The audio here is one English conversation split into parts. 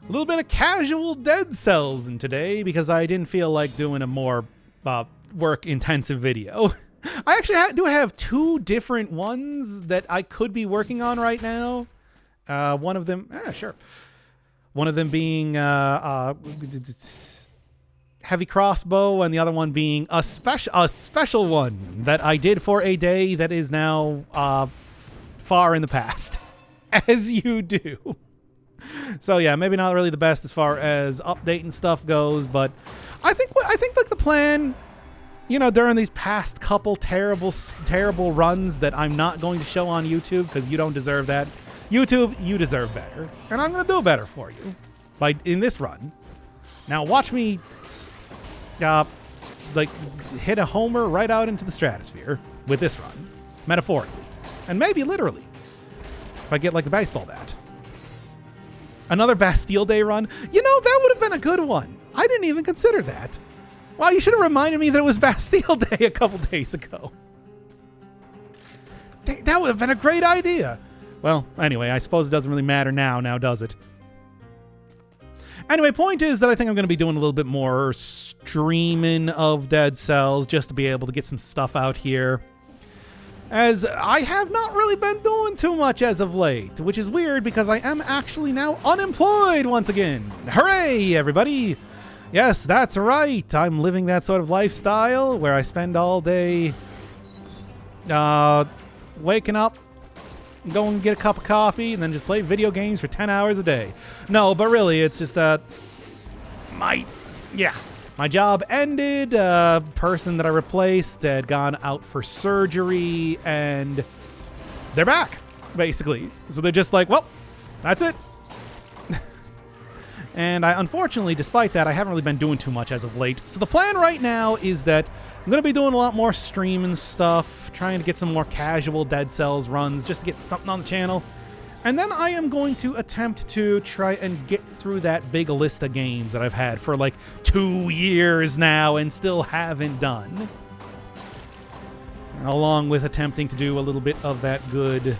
A little bit of casual Dead Cells in today because I didn't feel like doing a more work-intensive video. I actually do have two different ones that I could be working on right now. One of them, sure. One of them being heavy crossbow, and the other one being a special one that I did for a day that is now far in the past, as you do. So yeah, maybe not really the best as far as updating stuff goes, but I think like the plan, you know, during these past couple terrible runs that I'm not going to show on YouTube because you don't deserve that. YouTube, you deserve better, and I'm going to do better for you in this run. Now watch me like hit a homer right out into the stratosphere with this run, metaphorically, and maybe literally if I get like the baseball bat. Another Bastille Day run. You know, that would have been a good one. I didn't even consider that. Wow, you should have reminded me that it was Bastille Day a couple days ago. That would have been a great idea. Well, anyway, I suppose it doesn't really matter now does it? Anyway, point is that I think I'm going to be doing a little bit more streaming of Dead Cells just to be able to get some stuff out here, as I have not really been doing too much as of late, which is weird because I am actually now unemployed once again. Hooray, everybody! Yes, that's right. I'm living that sort of lifestyle where I spend all day waking up, go and get a cup of coffee, and then just play video games for 10 hours a day. No, but really, it's just my job ended. Person that I replaced had gone out for surgery, and they're back, basically. So they're just like, well, that's it. And unfortunately, despite that, I haven't really been doing too much as of late. So the plan right now is that I'm going to be doing a lot more streaming stuff, trying to get some more casual Dead Cells runs, just to get something on the channel. And then I am going to attempt to try and get through that big list of games that I've had for like 2 years now and still haven't done. Along with attempting to do a little bit of that good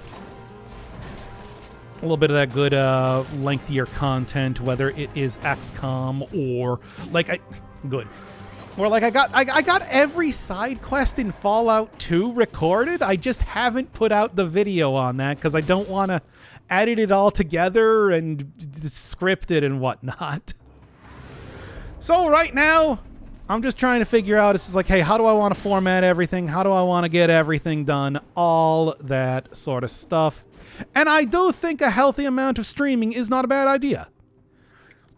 lengthier content, whether it is XCOM or I got every side quest in Fallout 2 recorded. I just haven't put out the video on that because I don't want to edit it all together and script it and whatnot. So right now, I'm just trying to figure out, it's just like, hey, how do I want to format everything? How do I want to get everything done? All that sort of stuff. And I do think a healthy amount of streaming is not a bad idea.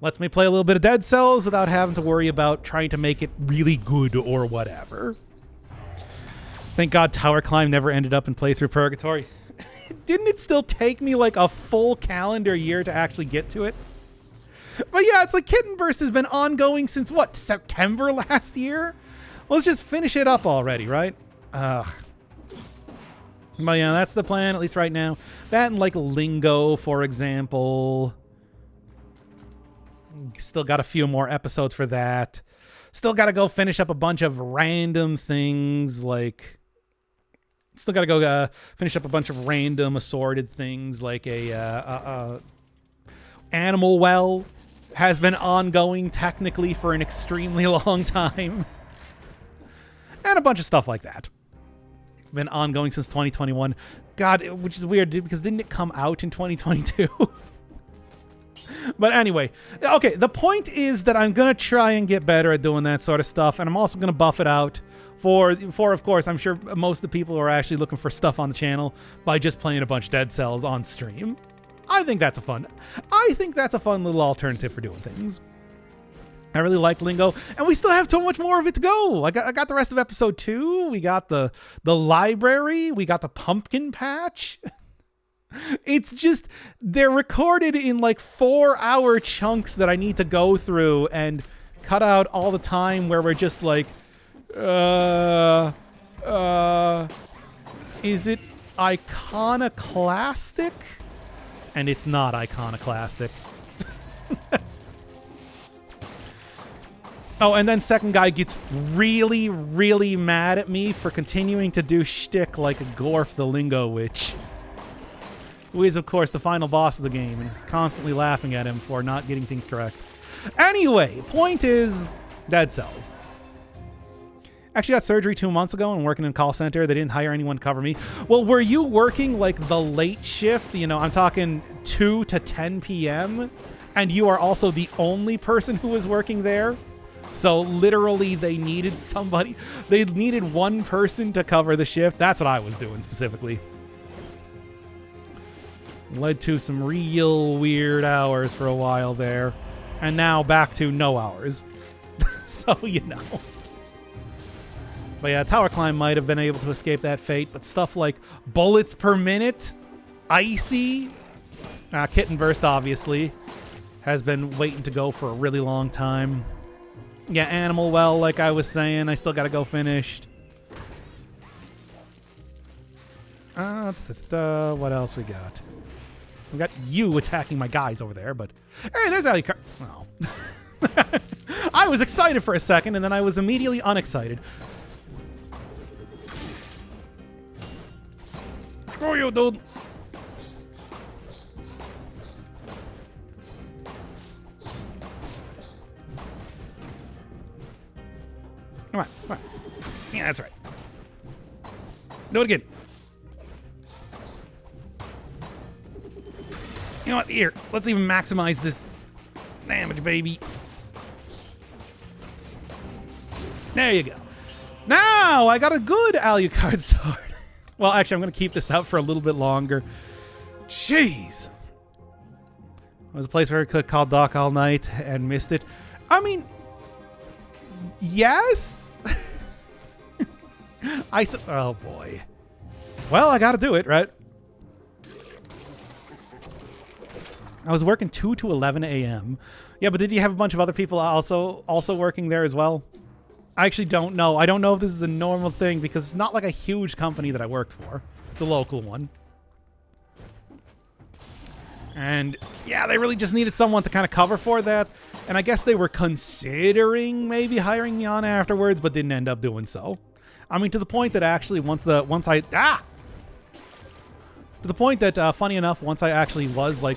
Lets me play a little bit of Dead Cells without having to worry about trying to make it really good or whatever. Thank God Tower Climb never ended up in Playthrough Purgatory. Didn't it still take me like a full calendar year to actually get to it? But yeah, it's like Kitten Burst has been ongoing since, what, September last year? Let's just finish it up already, right? But yeah, that's the plan, at least right now. That and like Lingo, for example. Still got a few more episodes for that. Still got to go finish up a bunch of random things, like... Still got to go finish up a bunch of random assorted things, like Animal Well has been ongoing technically for an extremely long time. And a bunch of stuff like that. Been ongoing since 2021. God, which is weird, because didn't it come out in 2022? But anyway, okay, the point is that I'm going to try and get better at doing that sort of stuff, and I'm also going to buff it out for, of course, I'm sure most of the people are actually looking for stuff on the channel by just playing a bunch of Dead Cells on stream. I think that's a fun little alternative for doing things. I really like Lingo, and we still have so much more of it to go. I got the rest of episode 2. We got the library. We got the pumpkin patch. It's just, they're recorded in like 4-hour chunks that I need to go through and cut out all the time where we're just like, is it iconoclastic? And it's not iconoclastic. Oh, and then second guy gets really, really mad at me for continuing to do shtick like Gorf the Lingo Witch. who is, of course, the final boss of the game, and is constantly laughing at him for not getting things correct. Anyway, point is, Dead Cells. Actually got surgery 2 months ago and working in a call center. They didn't hire anyone to cover me. Well, were you working like the late shift? You know, I'm talking 2 to 10 p.m. and you are also the only person who was working there? So literally they needed somebody. They needed one person to cover the shift. That's what I was doing specifically. Led to some real weird hours for a while there. And now back to no hours. So, you know. But yeah, Tower Climb might have been able to escape that fate, but stuff like bullets per minute, icy, Kitten Burst obviously, has been waiting to go for a really long time. Yeah, Animal Well, like I was saying, I still gotta go finished. What else we got? We got you attacking my guys over there, but hey, there's Alucard. Oh. I was excited for a second, and then I was immediately unexcited. Screw you, dude. Come on, come on. Yeah, that's right. Do it again. You know what? Here, let's even maximize this damage, baby. There you go. Now I got a good Alucard sword. Well, actually, I'm going to keep this out for a little bit longer. Jeez. There was a place where I could call Doc all night and missed it. I mean, yes. Oh, boy. Well, I got to do it, right? I was working 2 to 11 a.m. Yeah, but did you have a bunch of other people also working there as well? I actually don't know. I don't know if this is a normal thing because it's not like a huge company that I worked for. It's a local one. And yeah, they really just needed someone to kind of cover for that. And I guess they were considering maybe hiring me on afterwards, but didn't end up doing so. I mean, to the point that actually to the point that, funny enough, once I actually was like,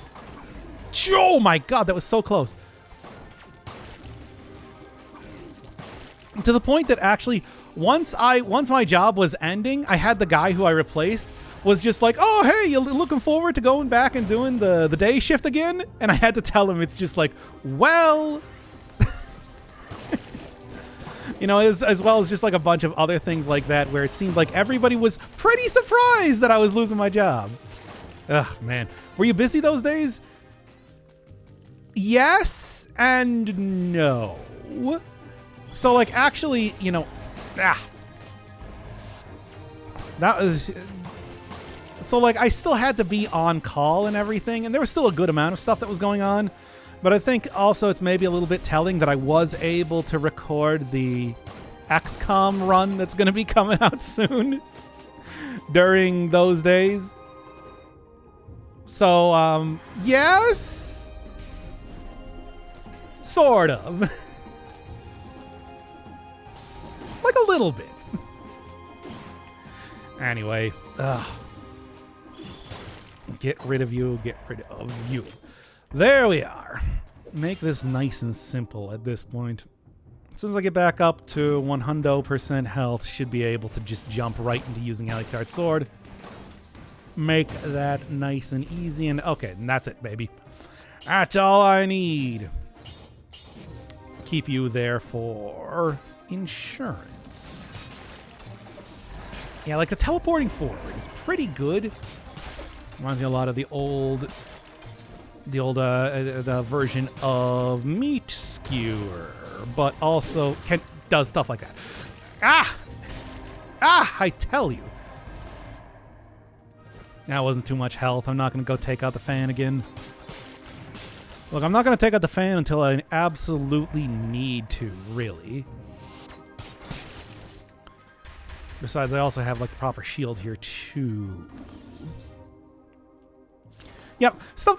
oh my God, that was so close. To the point that actually, once my job was ending, I had the guy who I replaced was just like, oh, hey, you looking forward to going back and doing the day shift again? And I had to tell him, it's just like, well, you know, as well as just like a bunch of other things like that where it seemed like everybody was pretty surprised that I was losing my job. Ugh, man. Were you busy those days? Yes and no. So, like, actually, you know, that was... So, like, I still had to be on call and everything, and there was still a good amount of stuff that was going on. But I think also it's maybe a little bit telling that I was able to record the XCOM run that's going to be coming out soon during those days. So, yes? Sort of. Like a little bit. Anyway, get rid of you, get rid of you. There we are. Make this nice and simple at this point. As soon as I get back up to 100% health, should be able to just jump right into using Alucard's sword. Make that nice and easy, and okay, and that's it, baby. That's all I need. Keep you there for insurance. Yeah, like the teleporting forward is pretty good. Reminds me a lot of the version of Meat Skewer, but also does stuff like that. I tell you. That wasn't too much health. I'm not going to go take out the fan again. Look, I'm not going to take out the fan until I absolutely need to, really. Besides, I also have, like, the proper shield here, too. Yep, stuff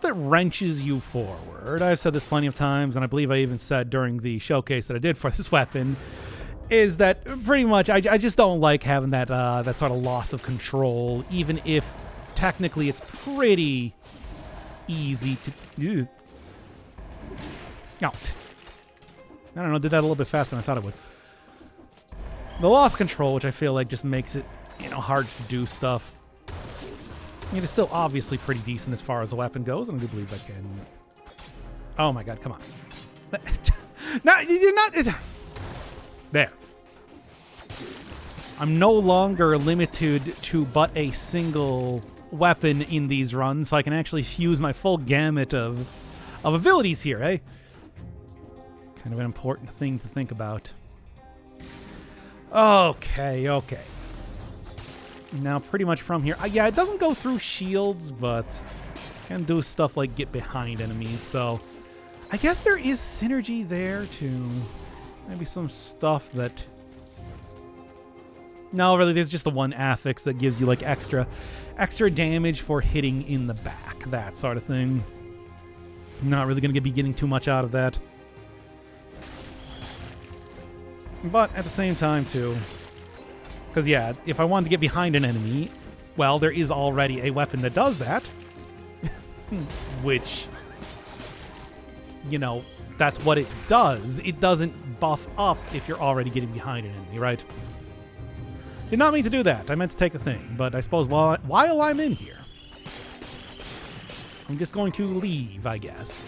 that wrenches you forward. I've said this plenty of times, and I believe I even said during the showcase that I did for this weapon, is that pretty much I just don't like having that that sort of loss of control, even if technically it's pretty easy to do. Out. I don't know, did that a little bit faster than I thought it would. The lost control, which I feel like just makes it, hard to do stuff. It is still obviously pretty decent as far as the weapon goes, and I do believe I can... Oh my god, come on. No, you're not... There. I'm no longer limited to but a single weapon in these runs, so I can actually use my full gamut of abilities here, eh? Kind of an important thing to think about. Okay. Now, pretty much from here... yeah, it doesn't go through shields, but can do stuff like get behind enemies, so... I guess there is synergy there, too. Maybe some stuff that... No, really, there's just the one affix that gives you, like, extra damage for hitting in the back. That sort of thing. Not really going to be getting too much out of that. But at the same time, too... Because, yeah, if I wanted to get behind an enemy, well, there is already a weapon that does that. Which, that's what it does. It doesn't buff up if you're already getting behind an enemy, right? Did not mean to do that. I meant to take a thing. But I suppose while I'm in here, I'm just going to leave, I guess.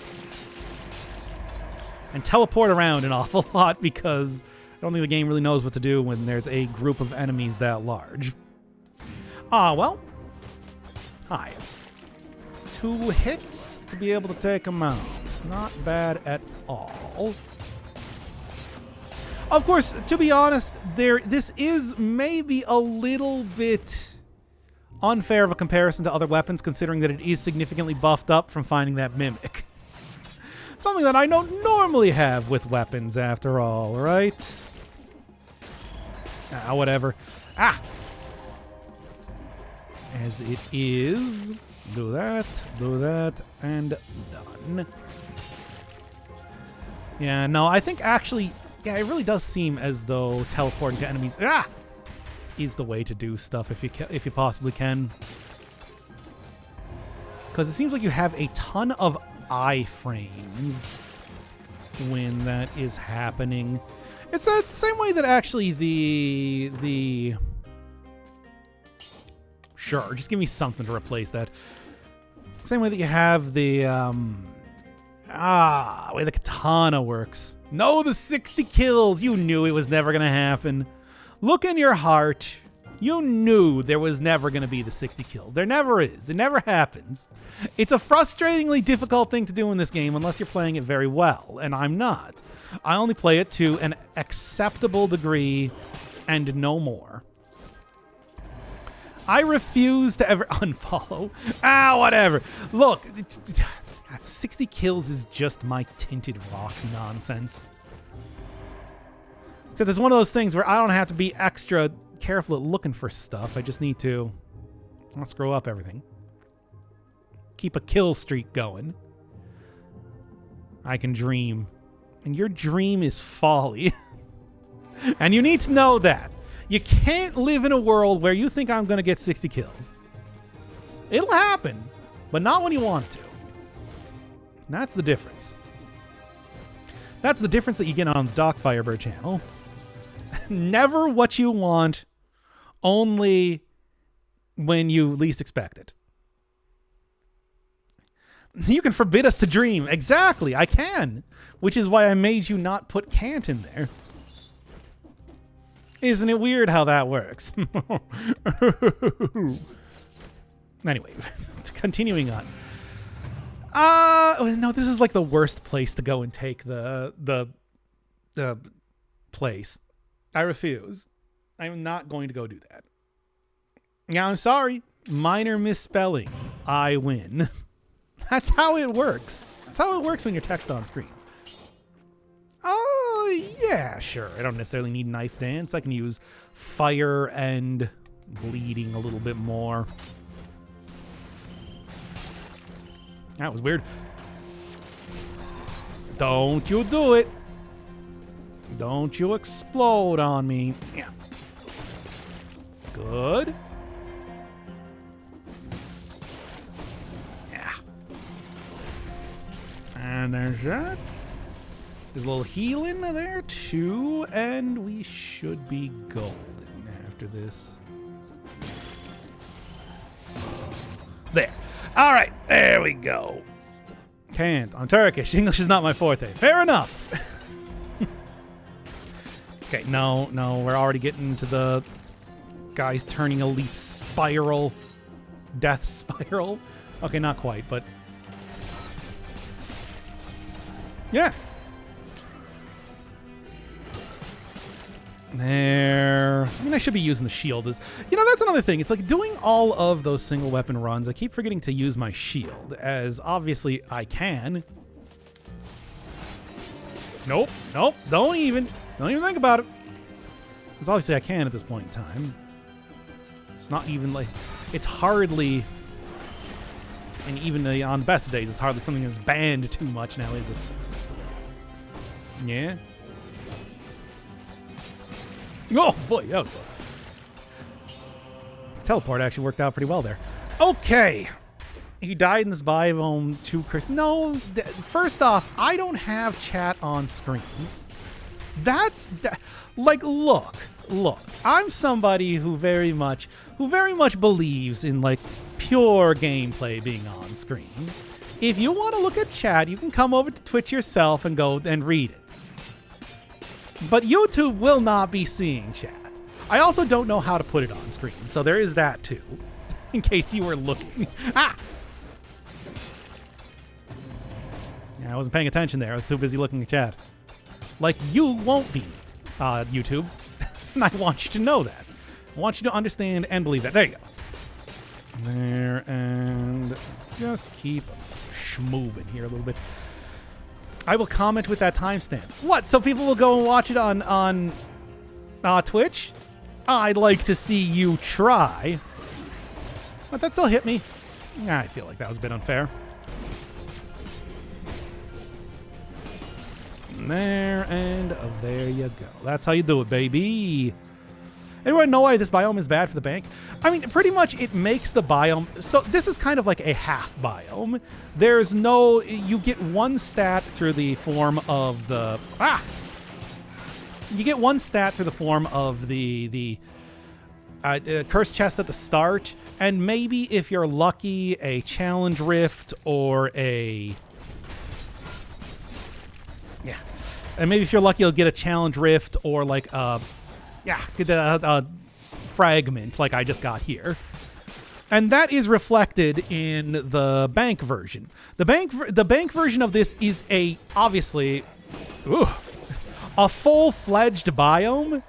And teleport around an awful lot because... I don't think the game really knows what to do when there's a group of enemies that large. Well. Hi. 2 hits to be able to take them out. Not bad at all. Of course, to be honest, this is maybe a little bit unfair of a comparison to other weapons, considering that it is significantly buffed up from finding that mimic. Something that I don't normally have with weapons, after all, right? Whatever. As it is. Do that, and done. Yeah, no, I think actually, yeah, it really does seem as though teleporting to enemies is the way to do stuff if you possibly can. Because it seems like you have a ton of iframes when that is happening. It's the same way that actually the sure, just give me something to replace that. Same way that you have the way the katana works. No, the 60 kills. You knew it was never gonna happen. Look in your heart. You knew there was never gonna be the 60 kills. There never is. It never happens. It's a frustratingly difficult thing to do in this game unless you're playing it very well, and I'm not. I only play it to an acceptable degree and no more. I refuse to ever unfollow. Whatever. Look, 60 kills is just my tinted rock nonsense. Except it's one of those things where I don't have to be extra careful at looking for stuff. I just need to not screw up everything. Keep a kill streak going. I can dream. And your dream is folly. And you need to know that. You can't live in a world where you think I'm going to get 60 kills. It'll happen, but not when you want to. And that's the difference. That's the difference that you get on the Doc Firebird channel. Never what you want, only when you least expect it. You can forbid us to dream. Exactly, I can. Which is why I made you not put can't in there. Isn't it weird how that works? Anyway, continuing on. No, this is like the worst place to go and take the place. I refuse. I'm not going to go do that. Yeah, I'm sorry. Minor misspelling. I win. That's how it works. That's how it works when you're text on screen. Oh, yeah, sure. I don't necessarily need knife dance. I can use fire and bleeding a little bit more. That was weird. Don't you do it. Don't you explode on me. Yeah. Good. And there's that. There's a little healing there too, and we should be golden after this. There. All right, there we go. Can't. I'm Turkish. English is not my forte. Fair enough. Okay, no, we're already getting to the guys turning elite spiral. Death spiral. Okay, not quite, but... yeah. There. I mean, I should be using the shield. You know, that's another thing. It's like doing all of those single weapon runs. I keep forgetting to use my shield, as obviously I can. Nope. Don't even think about it. Because obviously I can at this point in time. It's not even like... it's hardly... and even on best days, it's hardly something that's banned too much now, is it? Yeah. Oh, boy, that was close. Teleport actually worked out pretty well there. Okay. He died in this biome too, Chris. No, first off, I don't have chat on screen. That's... like, look. I'm somebody who very much believes in, like, pure gameplay being on screen. If you want to look at chat, you can come over to Twitch yourself and go and read it. But YouTube will not be seeing chat. I also don't know how to put it on screen, so there is that too. In case you were looking. Ah! Yeah, I wasn't paying attention there. I was too busy looking at chat. Like you won't be, YouTube. And I want you to know that. I want you to understand and believe that. There you go. There, and just keep schmoving here a little bit. I will comment with that timestamp. What? So people will go and watch it on Twitch? I'd like to see you try. But that still hit me. I feel like that was a bit unfair. There, and there you go. That's how you do it, baby. Anyone know why this biome is bad for the bank? I mean, pretty much it makes the biome... so this is kind of like a half biome. There's no... you get one stat through the form of the... you get one stat through the form of the curse chest at the start, and maybe if you're lucky, a challenge rift or a... yeah. And maybe if you're lucky, you'll get a challenge rift or like a... yeah, a fragment like I just got here. And that is reflected in the bank version. The bank version of this is obviously a full-fledged biome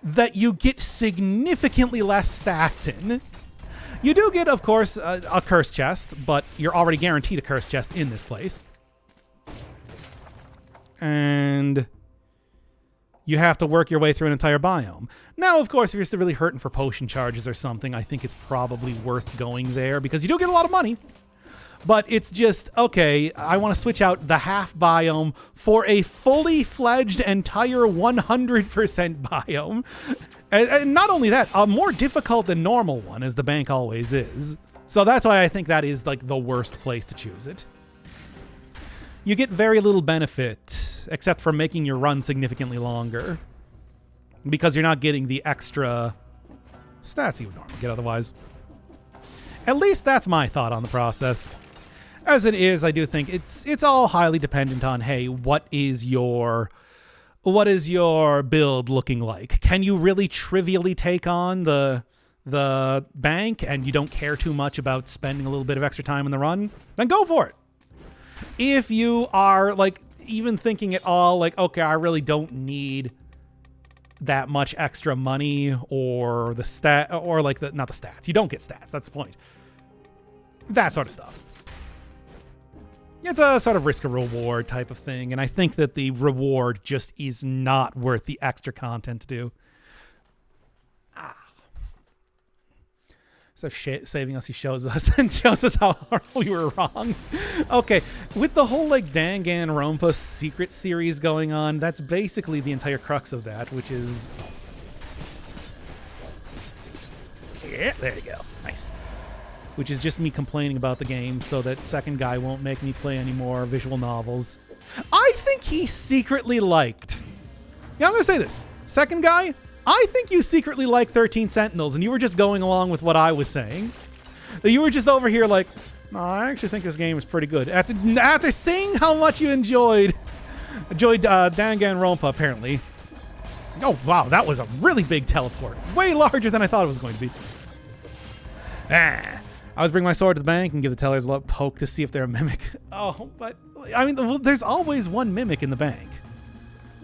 that you get significantly less stats in. You do get, of course, a curse chest, but you're already guaranteed a curse chest in this place. And you have to work your way through an entire biome. Now, of course, if you're still really hurting for potion charges or something, I think it's probably worth going there because you do get a lot of money. But it's just, okay, I want to switch out the half biome for a fully fledged entire 100% biome. And not only that, a more difficult than normal one, as the bank always is. So that's why I think that is like the worst place to choose it. You get very little benefit, except for making your run significantly longer. Because you're not getting the extra stats you would normally get otherwise. At least that's my thought on the process. As it is, I do think it's all highly dependent on, hey, what is your build looking like? Can you really trivially take on the bank and you don't care too much about spending a little bit of extra time in the run? Then go for it. If you are like even thinking at all like, okay, I really don't need that much extra money or the stat or like not the stats. You don't get stats. That's the point. That sort of stuff. It's a sort of risk or reward type of thing, and I think that the reward just is not worth the extra content to do. So saving us, he shows us and shows us how we were wrong. Okay, with the whole like Danganronpa secret series going on, that's basically the entire crux of that, which is... yeah, there you go. Nice. Which is just me complaining about the game so that second guy won't make me play any more visual novels. I think he secretly liked... Yeah, I'm going to say this. Second guy, I think you secretly like 13 Sentinels, and you were just going along with what I was saying. You were just over here like, no, I actually think this game is pretty good. After seeing how much you enjoyed Danganronpa, apparently. Oh, wow, that was a really big teleport. Way larger than I thought it was going to be. I was bringing my sword to the bank and give the tellers a little poke to see if they're a mimic. Oh, but, I mean, there's always one mimic in the bank.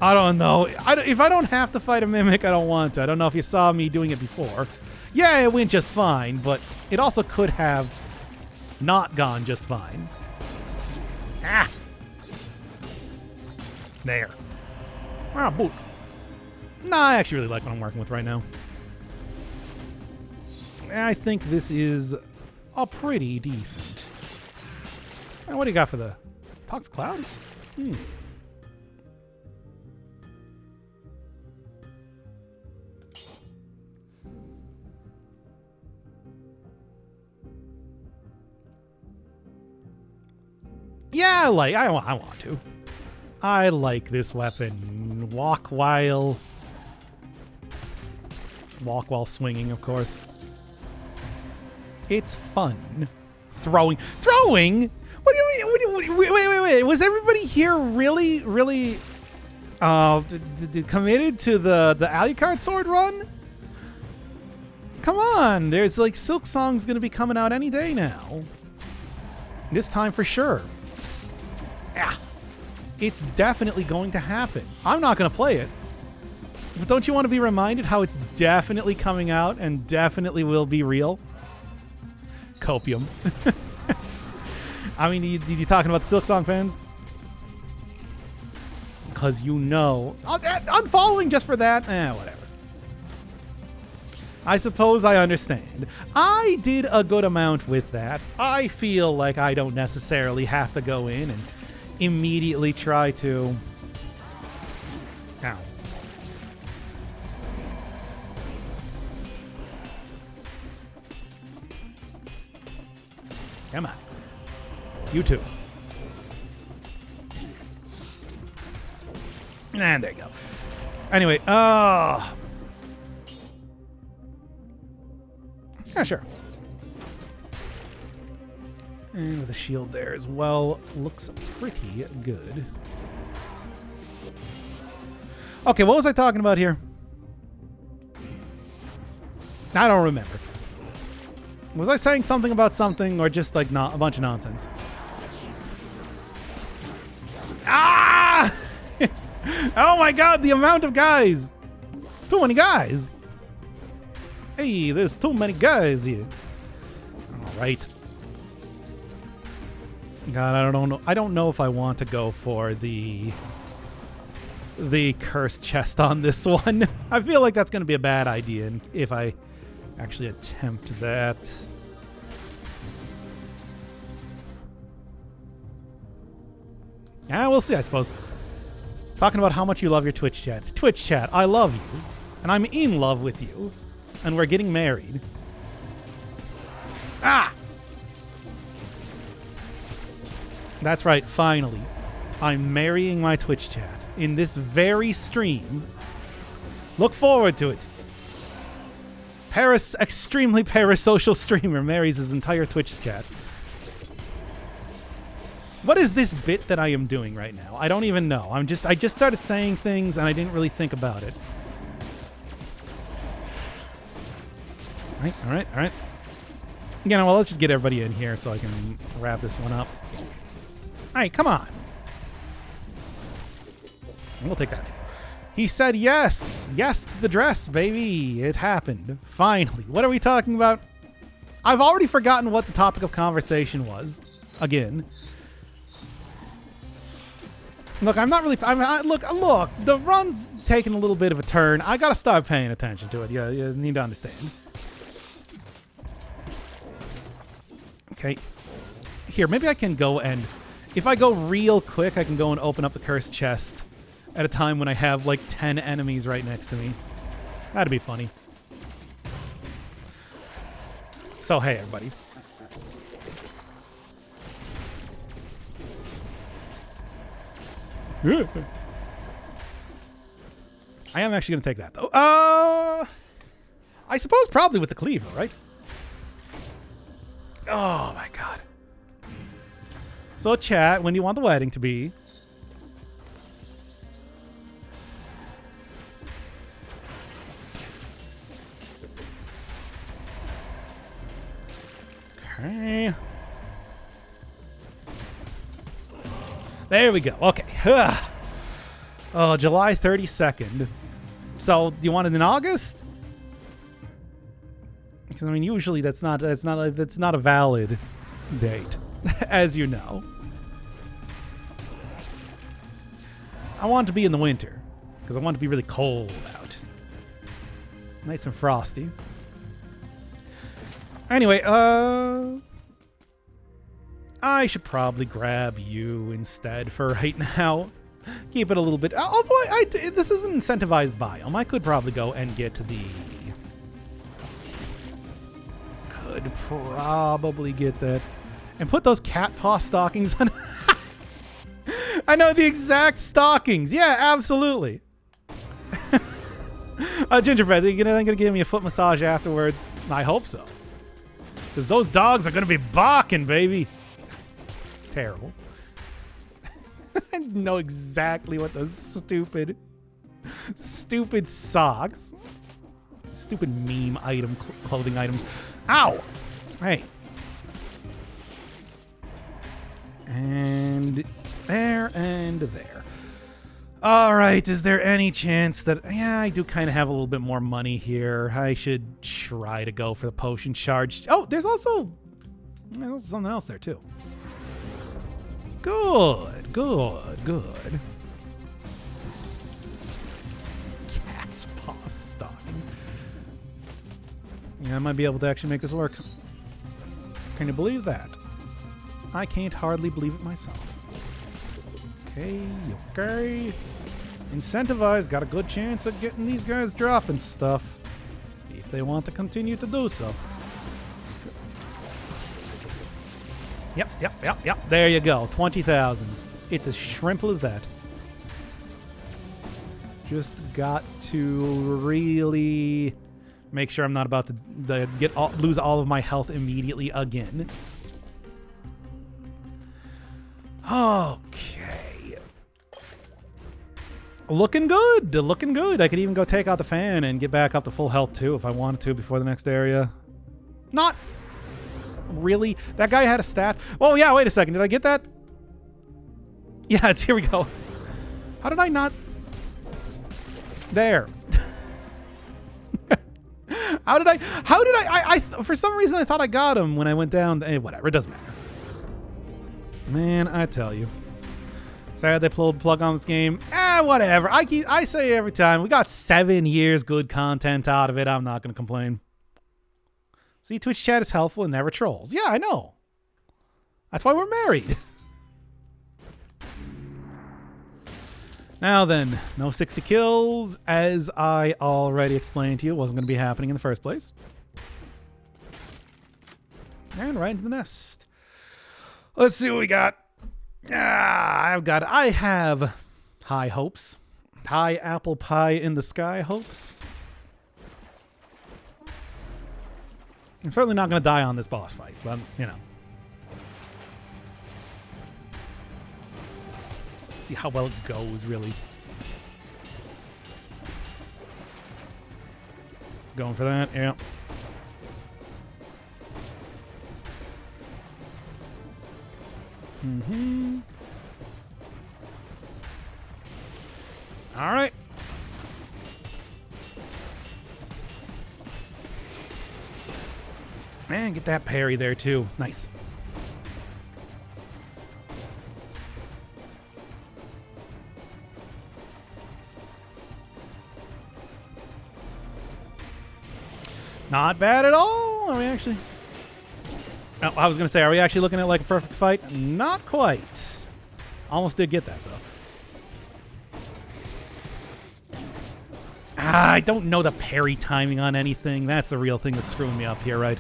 I don't know. If I don't have to fight a mimic, I don't want to. I don't know if you saw me doing it before. Yeah, it went just fine, but it also could have not gone just fine. Ah! There. Ah, boot. Nah, I actually really like what I'm working with right now. I think this is a pretty decent. And what do you got for the Tox Cloud? Yeah, I want to. I like this weapon. Walk while swinging, of course. It's fun. Throwing? What do you mean? Wait. Was everybody here really committed to the Alucard sword run? Come on, there's like Silk Song's gonna be coming out any day now. This time for sure. Yeah, it's definitely going to happen. I'm not going to play it. But don't you want to be reminded how it's definitely coming out and definitely will be real? Copium. I mean, you talking about the Silk Song fans? Because you know. Unfollowing just for that? Whatever. I suppose I understand. I did a good amount with that. I feel like I don't necessarily have to go in and immediately try to... Ow. Come on. You too. And there you go. Anyway, yeah, sure. And with a shield there as well. Looks pretty good. Okay, what was I talking about here? I don't remember. Was I saying something about something or just like a bunch of nonsense? Ah! Oh my god, the amount of guys! Too many guys! Hey, there's too many guys here. Alright. God, I don't know if I want to go for the cursed chest on this one. I feel like that's going to be a bad idea if I actually attempt that. Yeah, we'll see, I suppose. Talking about how much you love your Twitch chat. Twitch chat, I love you. And I'm in love with you. And we're getting married. Ah! That's right, finally. I'm marrying my Twitch chat in this very stream. Look forward to it. Extremely parasocial streamer marries his entire Twitch chat. What is this bit that I am doing right now? I don't even know. I just started saying things and I didn't really think about it. All right. You know, well, let's just get everybody in here so I can wrap this one up. All right, come on. We'll take that too. He said yes. Yes to the dress, baby. It happened. Finally. What are we talking about? I've already forgotten what the topic of conversation was. Again. Look, I'm not really... Look, the run's taking a little bit of a turn. I gotta start paying attention to it. You need to understand. Okay. Here, maybe I can go and... If I go real quick, I can go and open up the cursed chest at a time when I have, like, 10 enemies right next to me. That'd be funny. So, hey, everybody. I am actually going to take that, though. I suppose probably with the cleaver, right? Oh, my God. So, chat, when do you want the wedding to be? Okay. There we go. Okay. Oh, July 32nd. So, do you want it in August? Because I mean, usually that's not a valid date, as you know. I want it to be in the winter because I want it to be really cold out, nice and frosty. Anyway, I should probably grab you instead for right now. Keep it a little bit. Although this is an incentivized biome, I could probably go and get to the. Could probably get that and put those cat paw stockings on. I know the exact stockings. Yeah, absolutely. Gingerbread, are you gonna give me a foot massage afterwards? I hope so. Because those dogs are gonna be barking, baby. Terrible. I know exactly what those stupid socks, stupid meme item, clothing items. Ow! Hey. And there and there. All right, is there any chance that... Yeah, I do kind of have a little bit more money here. I should try to go for the potion charge. Oh, there's also something else there, too. Good. Cat's paw stocking. Yeah, I might be able to actually make this work. Can you believe that? I can't hardly believe it myself. Okay. Incentivized, got a good chance of getting these guys dropping stuff. If they want to continue to do so. Yep. There you go. 20,000. It's as simple as that. Just got to really make sure I'm not about to lose all of my health immediately again. Okay. Looking good. I could even go take out the fan and get back up to full health too if I wanted to before the next area. Not really. That guy had a stat. Oh yeah, wait a second. Did I get that? Yeah, here we go. How did I not? There. How did I for some reason I thought I got him when I went down. Hey, whatever, it doesn't matter. Man, I tell you. Sad they pulled the plug on this game. Whatever. I say every time, we got 7 years good content out of it. I'm not going to complain. See, Twitch chat is helpful and never trolls. Yeah, I know. That's why we're married. Now then, no 60 kills, as I already explained to you, wasn't going to be happening in the first place. And right into the nest. Let's see what we got. I have high hopes. High apple pie in the sky hopes. I'm certainly not going to die on this boss fight, but, you know. See how well it goes, really. Going for that, yeah. All right. Man, get that parry there, too. Nice. Not bad at all. Are we actually... Oh, I was going to say, are we actually looking at like a perfect fight? Not quite. Almost did get that, though. I don't know the parry timing on anything. That's the real thing that's screwing me up here, right?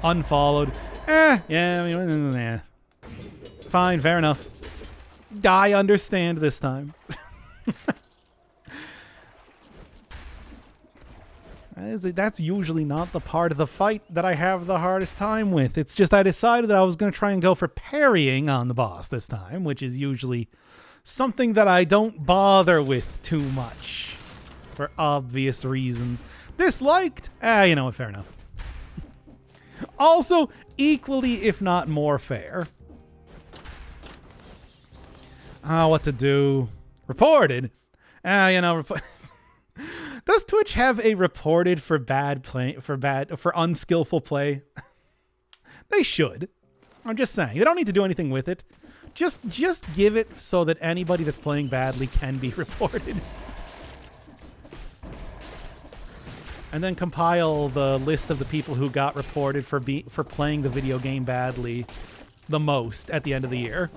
Unfollowed. Yeah, I mean, Fine, fair enough. I understand this time. That's usually not the part of the fight that I have the hardest time with. It's just I decided that I was going to try and go for parrying on the boss this time, which is usually something that I don't bother with too much for obvious reasons. Disliked? You know what, fair enough. Also, equally, if not more fair. What to do? Reported? You know, does Twitch have a reported for bad play, for unskillful play? They should. I'm just saying. They don't need to do anything with it. Just give it so that anybody that's playing badly can be reported. And then compile the list of the people who got reported for playing the video game badly the most at the end of the year.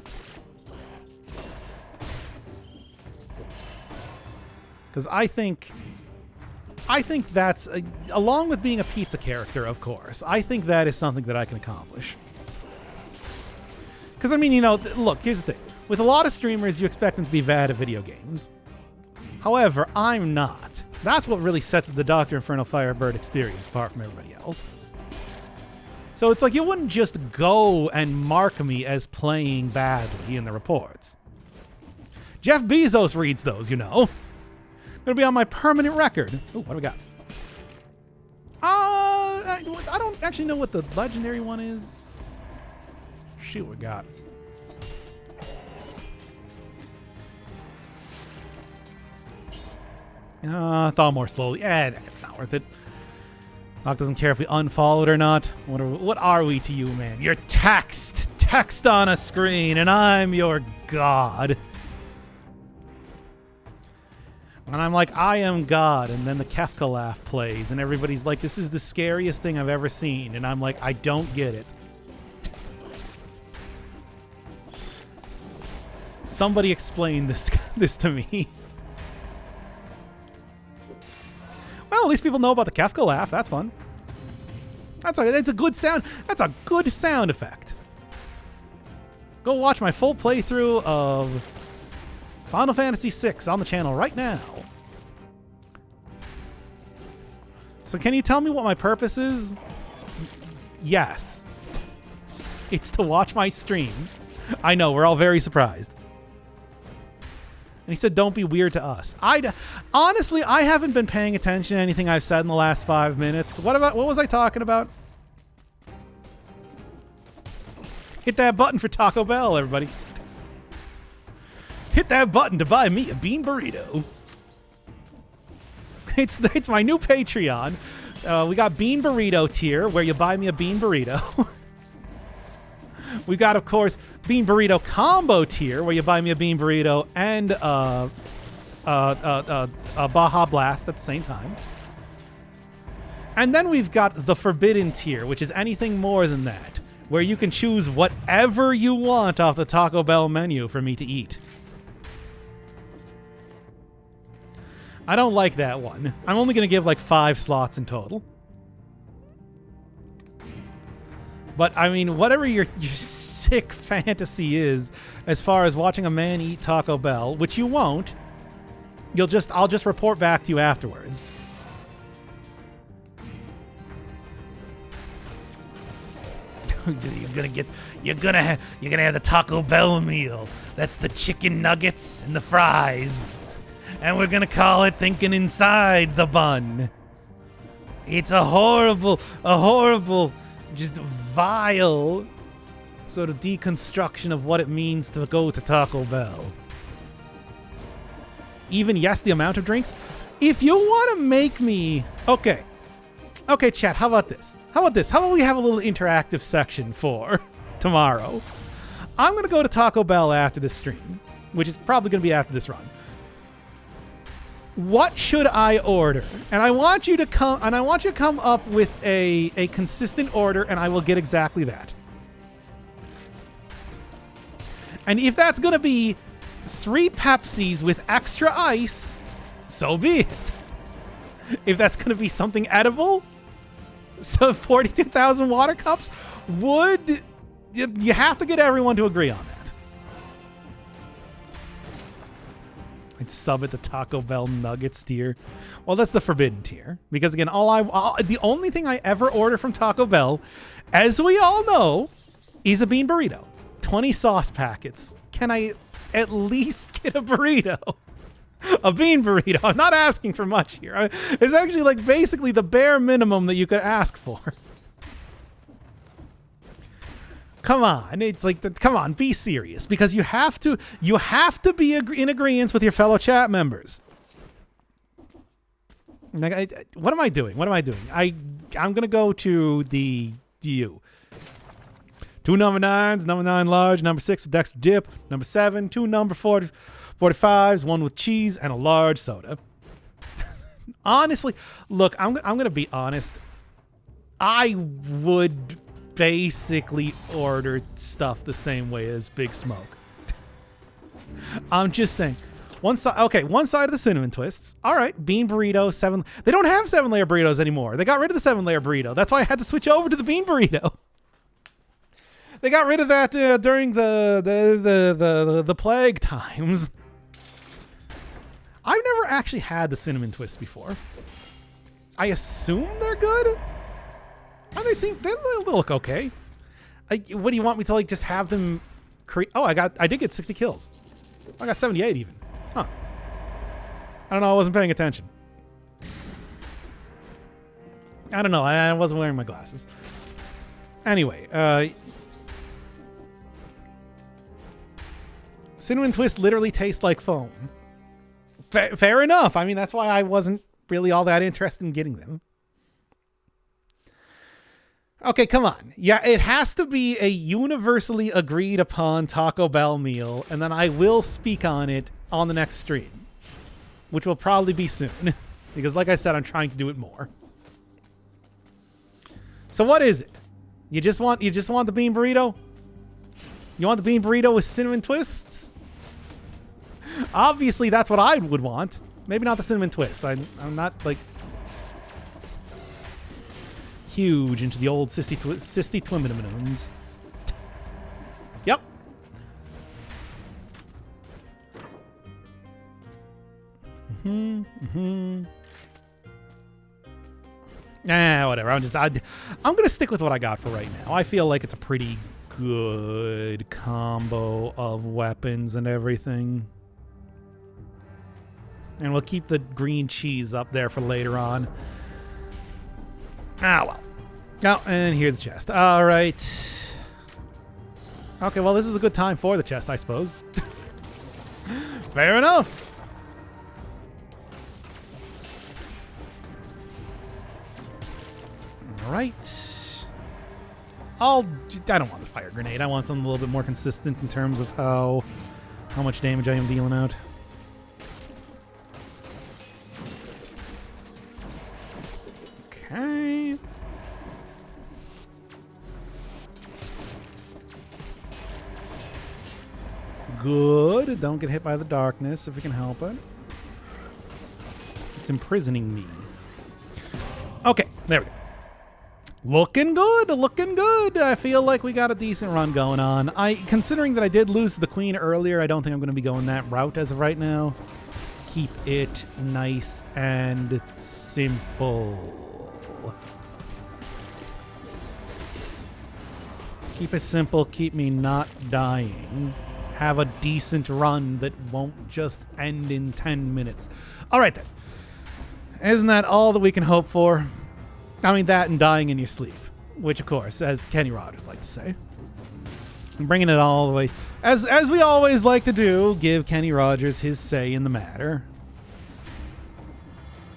Because I think that's, along with being a pizza character, of course, I think that is something that I can accomplish. Because, I mean, you know, look, here's the thing. With a lot of streamers, you expect them to be bad at video games. However, I'm not. That's what really sets the Dr. Inferno Firebird experience apart from everybody else. So it's like you wouldn't just go and mark me as playing badly in the reports. Jeff Bezos reads those, you know. It'll be on my permanent record. Ooh, what do we got? I don't actually know what the legendary one is. Shoot, what we got. Thaw more slowly. It's not worth it. Doc doesn't care if we unfollow it or not. What are we to you, man? You're text on a screen, and I'm your god. And I'm like, I am God, and then the Kefka laugh plays, and everybody's like, this is the scariest thing I've ever seen, and I'm like, I don't get it. Somebody explain this to me. Well, at least people know about the Kefka laugh. That's fun. That's a good sound. That's a good sound effect. Go watch my full playthrough of Final Fantasy VI on the channel right now. So can you tell me what my purpose is? Yes. It's to watch my stream. I know, we're all very surprised. And he said, don't be weird to us. Honestly, I haven't been paying attention to anything I've said in the last 5 minutes. What was I talking about? Hit that button for Taco Bell, everybody. Hit that button to buy me a bean burrito. It's my new Patreon. We got Bean Burrito tier, where you buy me a bean burrito. We got, of course, Bean Burrito Combo tier, where you buy me a Bean Burrito and a Baja Blast at the same time. And then we've got the Forbidden tier, which is anything more than that, where you can choose whatever you want off the Taco Bell menu for me to eat. I don't like that one. I'm only going to give like 5 slots in total. But, I mean, whatever your sick fantasy is as far as watching a man eat Taco Bell, which you won't, I'll just report back to you afterwards. You're gonna have the Taco Bell meal. That's the chicken nuggets and the fries. And we're gonna call it Thinking Inside the Bun. It's a horrible, just vile sort of deconstruction of what it means to go to Taco Bell. Even, yes, the amount of drinks. If you want to make me... Okay, chat, how about this? How about we have a little interactive section for tomorrow? I'm going to go to Taco Bell after this stream, which is probably going to be after this run. What should I order? And I want you to come up with a consistent order, and I will get exactly that. And if that's going to be 3 Pepsis with extra ice, so be it. If that's going to be something edible, so 42,000 water cups, you have to get everyone to agree on that. I'd sub at the Taco Bell Nuggets tier. Well, that's the forbidden tier. Because again, the only thing I ever order from Taco Bell, as we all know, is a bean burrito. 20 sauce packets. Can I at least get a burrito? A bean burrito. I'm not asking for much here. It's actually like basically the bare minimum that you could ask for. Come on, it's like, come on, be serious, because you have to be in agreement with your fellow chat members. Like, what am I doing? I'm gonna go to the U. 2 number 9s, number 9 large, number 6 with extra dip, number 7, 2 number 45s, 1 with cheese, and a large soda. Honestly, look, I'm gonna be honest. I would basically order stuff the same way as Big Smoke. I'm just saying. One side of the cinnamon twists. All right, bean burrito, 7. They don't have 7-layer burritos anymore. They got rid of the 7-layer burrito. That's why I had to switch over to the bean burrito. They got rid of that during the plague times. I've never actually had the cinnamon twist before. I assume they're good. They look okay. What do you want me to like just have them create? Oh, I did get 60 kills. I got 78 even. Huh. I don't know. I wasn't paying attention. I don't know. I wasn't wearing my glasses. Anyway, cinnamon twist literally tastes like foam. Fair enough. I mean, that's why I wasn't really all that interested in getting them. Okay, come on. Yeah, it has to be a universally agreed upon Taco Bell meal, and then I will speak on it on the next stream, which will probably be soon, because like I said, I'm trying to do it more. So what is it? You just want the bean burrito? You want the bean burrito with cinnamon twists? Obviously, that's what I would want. Maybe not the cinnamon twists. I'm not like huge into the old sissy twimminimins. Yep. Whatever. I'm gonna stick with what I got for right now. I feel like it's a pretty good combo of weapons and everything. And we'll keep the green cheese up there for later on. Well. Oh, and here's the chest. All right. Okay, well, this is a good time for the chest, I suppose. Fair enough. All right. I don't want the fire grenade. I want something a little bit more consistent in terms of how much damage I am dealing out. Okay. Good. Don't get hit by the darkness if we can help it. It's imprisoning me. Okay, there we go. Looking good, looking good. I feel like we got a decent run going on. Considering that I did lose the queen earlier, I don't think I'm going to be going that route as of right now. Keep it nice and simple. Keep it simple. Keep me not dying. Have a decent run that won't just end in 10 minutes. All right, then. Isn't that all that we can hope for? I mean, that and dying in your sleep. Which, of course, as Kenny Rogers likes to say. I'm bringing it all the way. As we always like to do, give Kenny Rogers his say in the matter.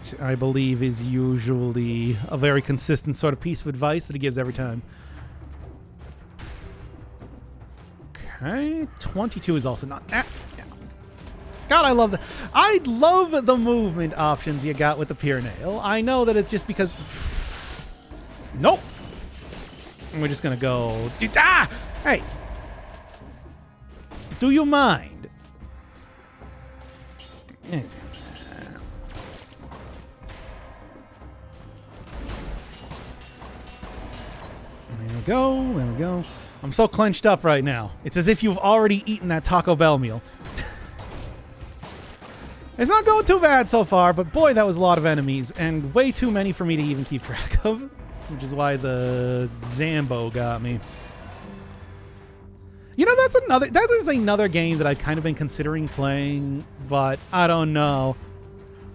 Which I believe is usually a very consistent sort of piece of advice that he gives every time. Okay, 22 is also not... Yeah. God, I love the movement options you got with the Pure Nail. I know that it's just because... Nope. We're just gonna go... Hey! Do you mind? There we go, there we go. I'm so clenched up right now. It's as if you've already eaten that Taco Bell meal. It's not going too bad so far, but boy, that was a lot of enemies, and way too many for me to even keep track of, which is why the Zambo got me. You know, that is another game that I've kind of been considering playing, but I don't know.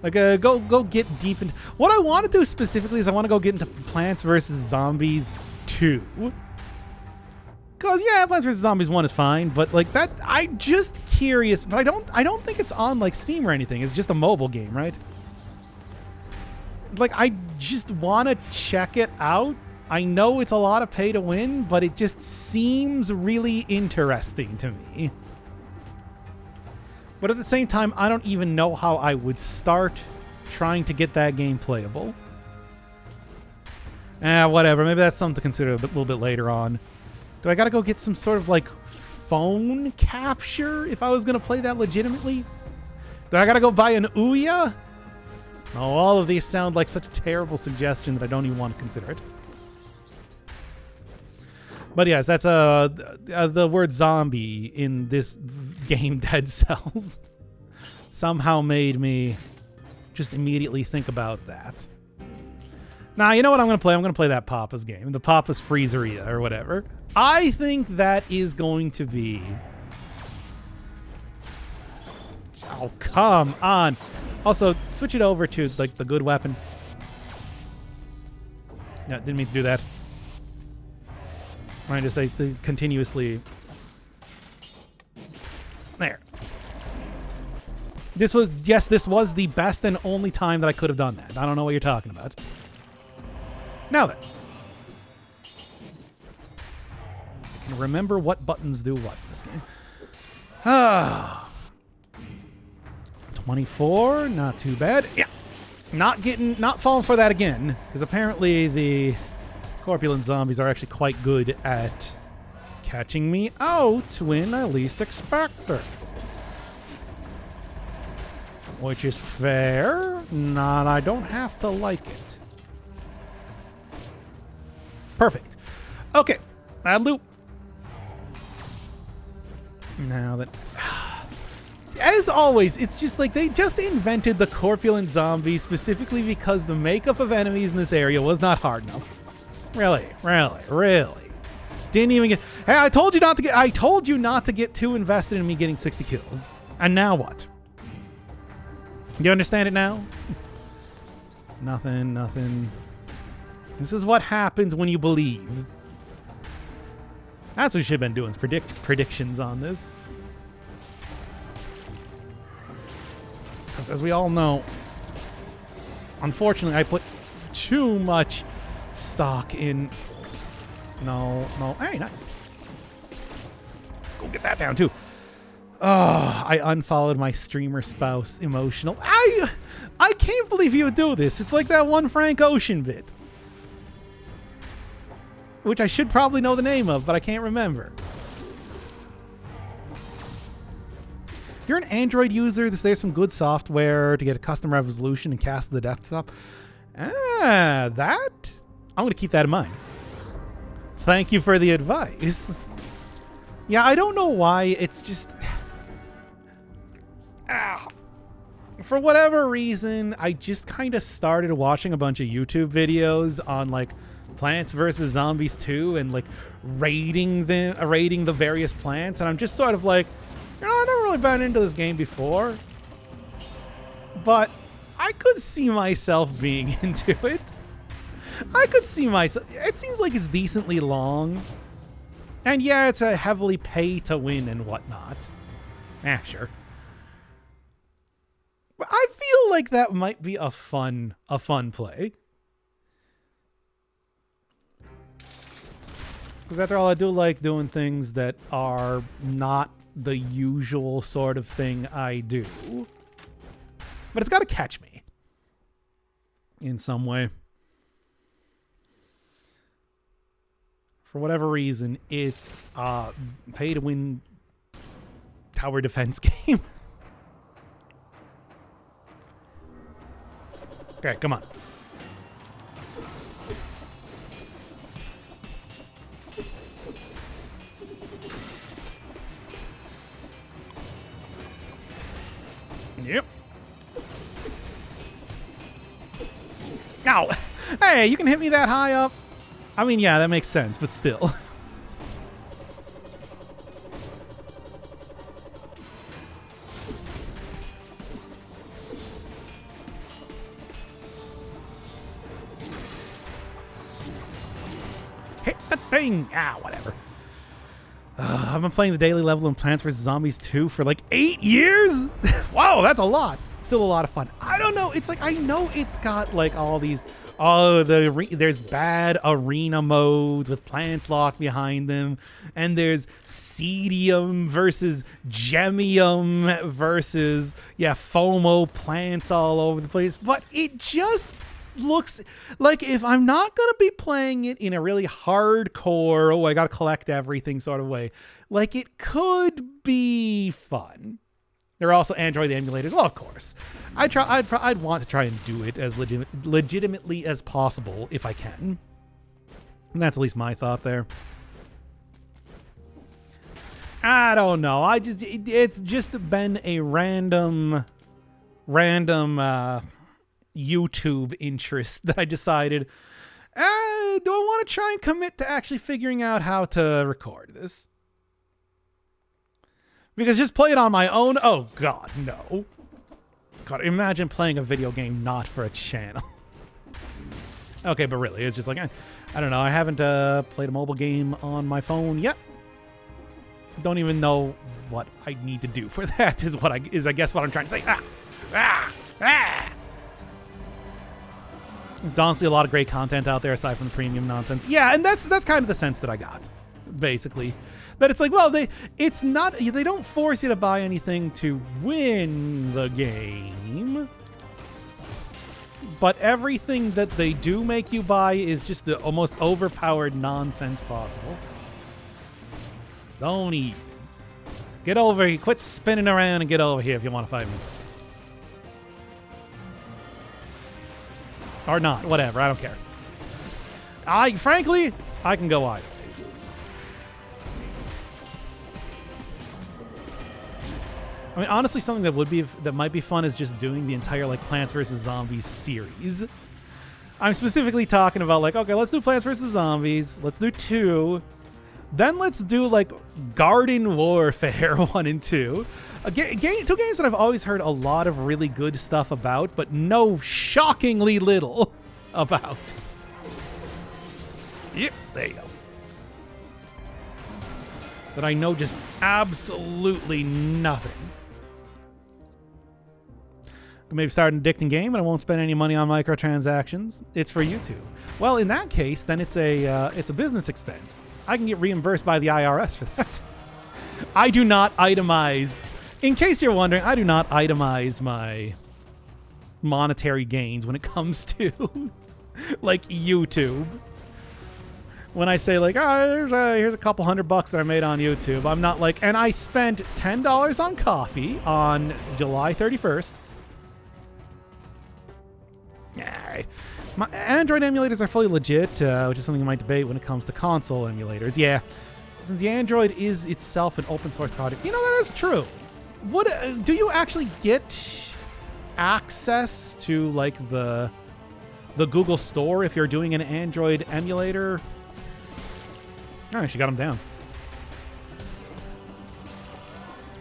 Like, go get deep in. What I want to do specifically is I want to go get into Plants vs. Zombies 2. Cause yeah, Plants vs. Zombies 1 is fine, but like that, I'm just curious. But I don't think it's on like Steam or anything. It's just a mobile game, right? Like I just want to check it out. I know it's a lot of pay to win, but it just seems really interesting to me. But at the same time, I don't even know how I would start trying to get that game playable. Whatever. Maybe that's something to consider a little bit later on. Do I gotta go get some sort of like phone capture if I was gonna play that legitimately? Do I gotta go buy an Ouya? Oh, all of these sound like such a terrible suggestion that I don't even want to consider it. But yes, that's the word zombie in this game, Dead Cells, somehow made me just immediately think about that. Nah, you know what I'm going to play? I'm going to play that Papa's game, the Papa's Freezeria or whatever. I think that is going to be... Oh, come on. Also, switch it over to like the good weapon. No, didn't mean to do that. Trying to say continuously. There. This was the best and only time that I could have done that. I don't know what you're talking about. Now then. I can remember what buttons do what in this game. 24, not too bad. Yeah. Not falling for that again, because apparently the corpulent zombies are actually quite good at catching me out when I least expect it. Which is fair. Not, I don't have to like it. Perfect. Okay. Add loop. Now that... As always, it's just like they just invented the corpulent zombie specifically because the makeup of enemies in this area was not hard enough. Really? Didn't even get... Hey, I told you not to get too invested in me getting 60 kills. And now what? You understand it now? Nothing. This is what happens when you believe. That's what we should have been doing, is predictions on this. Because as we all know, unfortunately, I put too much stock in... No. Hey, nice. Go get that down, too. Oh, I unfollowed my streamer spouse emotional. I can't believe you would do this. It's like that one Frank Ocean bit. Which I should probably know the name of, but I can't remember. If you're an Android user, there's some good software to get a custom resolution and cast to the desktop. I'm going to keep that in mind. Thank you for the advice. Yeah, I don't know why. It's just... For whatever reason, I just kind of started watching a bunch of YouTube videos on, like, Plants vs. Zombies 2 and, like, rating the various plants. And I'm just sort of like... You know, I've never really been into this game before, but I could see myself being into it. I could see myself... It seems like it's decently long. And yeah, it's a heavily pay-to-win and whatnot. Sure. But I feel like that might be a fun play. Because after all, I do like doing things that are not the usual sort of thing I do. But it's got to catch me in some way. For whatever reason, it's a pay-to-win tower defense game. Okay, come on. Yep. Ow! Hey, you can hit me that high up? I mean, yeah, that makes sense, but still. Hit the thing! Ah, whatever. I've been playing the daily level in Plants vs. Zombies 2 for like 8 years? Wow, that's a lot. Still a lot of fun. I don't know. It's like, I know it's got like all these, there's bad arena modes with plants locked behind them. And there's Seedium versus Gemium versus, yeah, FOMO plants all over the place. But it just looks like if I'm not going to be playing it in a really hardcore, oh, I got to collect everything sort of way, like it could be fun. There are also Android emulators. Well, of course. I'd want to try and do it as legitimately as possible if I can. And that's at least my thought there. I don't know. It's just been a random YouTube interest that I decided, do I want to try and commit to actually figuring out how to record this? Because just play it on my own? Oh, God, no. God, imagine playing a video game not for a channel. Okay, but really, it's just like, I don't know. I haven't played a mobile game on my phone yet. Don't even know what I need to do for that is I guess what I'm trying to say. It's honestly a lot of great content out there aside from the premium nonsense. Yeah, and that's kind of the sense that I got, basically. That it's like, well, they don't force you to buy anything to win the game. But everything that they do make you buy is just the almost overpowered nonsense possible. Don't even. Get over here. Quit spinning around and get over here if you want to fight me. Or not. Whatever. I don't care. Frankly, I can go either. I mean, honestly, something that might be fun is just doing the entire like Plants vs. Zombies series. I'm specifically talking about like, okay, let's do Plants vs. Zombies. Let's do 2. Then let's do like Garden Warfare 1 and 2. Two games that I've always heard a lot of really good stuff about, but know shockingly little about. Yep, there you go. That I know just absolutely nothing. Maybe start an addicting game, and I won't spend any money on microtransactions. It's for YouTube. Well, in that case, then it's a business expense. I can get reimbursed by the IRS for that. I do not itemize. In case you're wondering, I do not itemize my monetary gains when it comes to like YouTube. When I say like, oh, here's a couple $100 that I made on YouTube, I'm not like, and I spent $10 on coffee on July 31st. All right. My Android emulators are fully legit, which is something you might debate when it comes to console emulators. Yeah, since the Android is itself an open source project. You know, that is true. Do you actually get access to like the Google Store if you're doing an Android emulator? I actually got them down.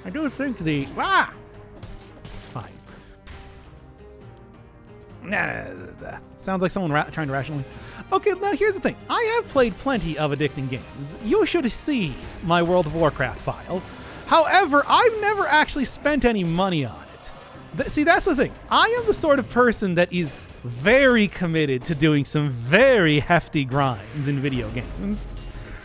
I do think it's fine. Sounds like someone trying to rationally. Okay, now here's the thing. I have played plenty of addicting games. You should see my World of Warcraft file. However, I've never actually spent any money on it. See, that's the thing. I am the sort of person that is very committed to doing some very hefty grinds in video games.